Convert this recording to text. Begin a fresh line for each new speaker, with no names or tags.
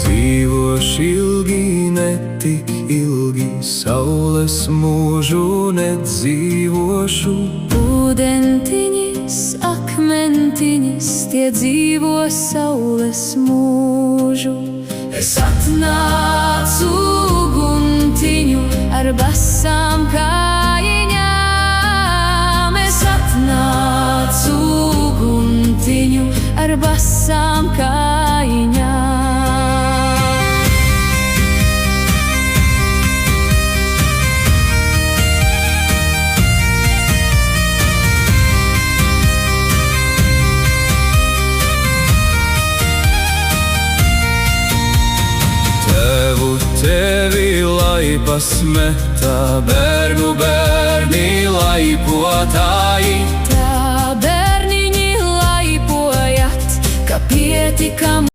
Dzīvošu ilgi, ne tik ilgi, saules mūžu nedzīvošu.
Ūdentiņas, akmentiņas, tie dzīvo saules mūžu. Es atnācu guntiņu ar basām kājiņām. Es atnācu guntiņu ar basām kājiņām.
Tevi laipas metā, bērnu bērni laipotāji.
Tā bērniņi laipojat, ka pietikam